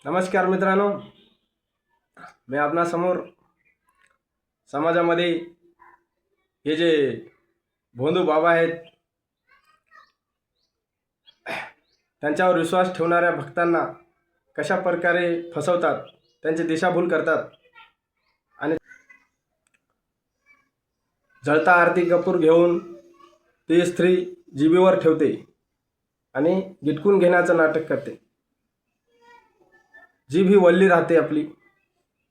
नमस्कार मित्रांनो, मी आपणासमोर समाजामध्ये हे जे भोंदू बाबा आहेत त्यांच्यावर विश्वास ठेवणाऱ्या भक्तांना कशा प्रकारे फसवतात, त्यांची दिशाभूल करतात आणि जळता आरती कपूर घेऊन ती स्त्री जिभेवर ठेवते आणि गिटकून घेण्याचं नाटक करते। जीभ ही वल्ली राहते, आपली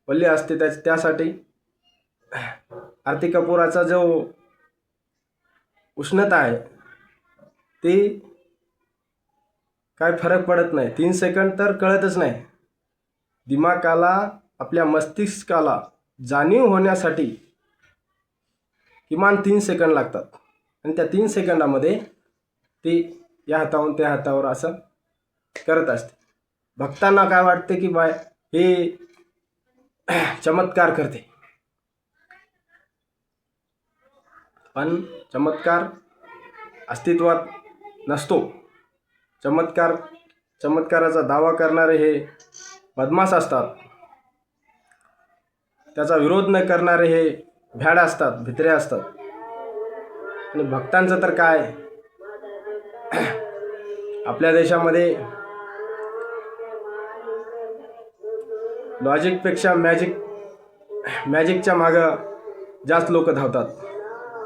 वल्ली असते, त्यासाठी आरती कपूराचा जो उष्णता आहे ती काय फरक पडत नाही। 3 सेकंद तर कळतच नाही। दिमागाला, आपल्या मस्तिष्काला जाणीव होण्यासाठी किमान 3 सेकंद लागतात आणि त्या 3 सेकंदामध्ये ती या हातावरून त्या हातावर असं करत असते। भक्तांना काय वाटते की बाय हे चमत्कार करते, पण चमत्कार अस्तित्वात नसतो। चमत्काराचा दावा करणारे हे बदमाश असतात, त्याचा विरोध न करणारे हे भ्याड असतात, भित्रे असतात। आणि भक्तांचं तर काय, आपल्या देशामध्ये लॉजिकपेक्षा मॅजिकच्या मागं जास्त लोक धावतात।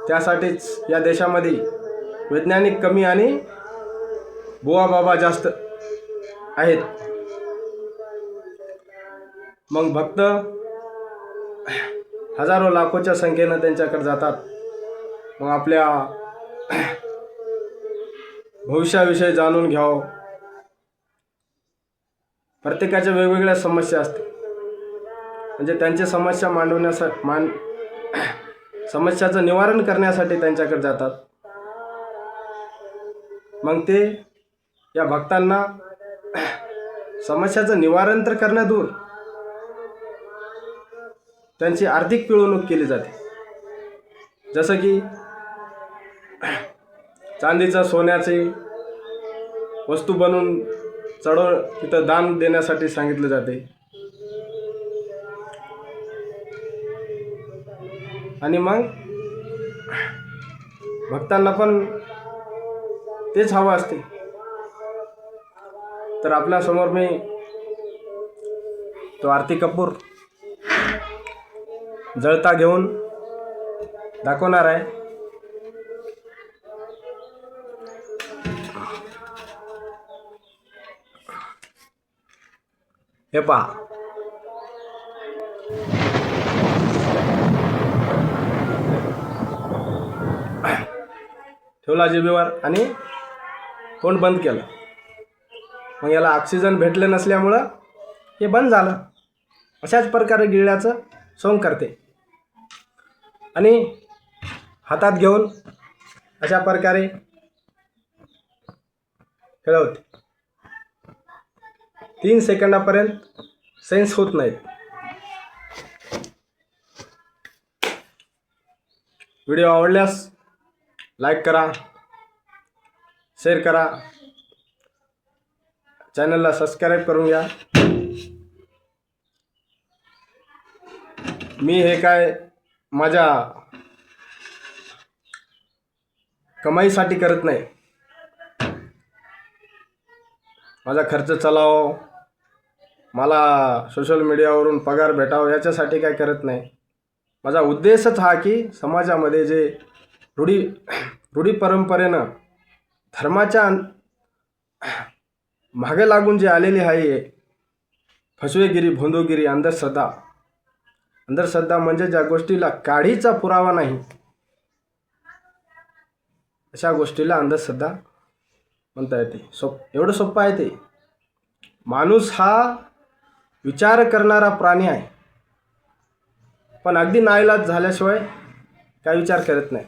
त्यासाठीच या देशामध्ये वैज्ञानिक कमी आणि बुवा बाबा जास्त आहेत। मग भक्त हजारो लाखोच्या संख्येनं त्यांच्याकडे जातात। मग आपल्या भविष्याविषयी जाणून घ्यावं। प्रत्येकाच्या वेगवेगळ्या समस्या असते, म्हणजे त्यांची समस्या समस्याचं निवारण करण्यासाठी त्यांच्याकडे जातात। मग ते या भक्तांना समस्याचं निवारण तर करणं दूर, त्यांची आर्थिक पिळवणूक केली जाते। जसं की चांदीचं, सोन्याची वस्तू बनवून तिथं दान देण्यासाठी सांगितले जाते। आणि मग भक्तांना पण तेच हवं असते। तर आपल्या समोर मी तो आरती कपूर जळता घेऊन दाखवणार आहे। हे पहा, ठेवला जिभेवर आणि तोंड बंद केलं। मग याला ऑक्सिजन भेटले नसल्यामुळं हे बंद झालं। अशाच प्रकारे गिळण्याचं सोंग करते आणि हातात घेऊन अशा प्रकारे खेळवते। 3 सेकंदापर्यंत सेन्स होत नाहीत। व्हिडिओ आवडल्यास लाईक करा, शेअर करा, चॅनलला सबस्क्राईब करून घ्या। मी हे काय माझ्या कमाईसाठी करत नाही, माझा खर्च चालावं, मला सोशल मीडियावरून पगार भेटावं याच्यासाठी काय करत नाही। माझा उद्देशच हा की समाजामध्ये जे रूढी परंपरेनं धर्माच्या मागे लागून जे आलेली आहे फसवेगिरी, भोंदूगिरी, अंधश्रद्धा म्हणजे ज्या गोष्टीला काडीचा पुरावा नाही अशा गोष्टीला अंधश्रद्धा म्हणता येते। एवढं सोपं आहे ते। माणूस हा विचार करणारा प्राणी आहे, पण अगदी नाईलाज झाल्याशिवाय काय विचार करत नाही।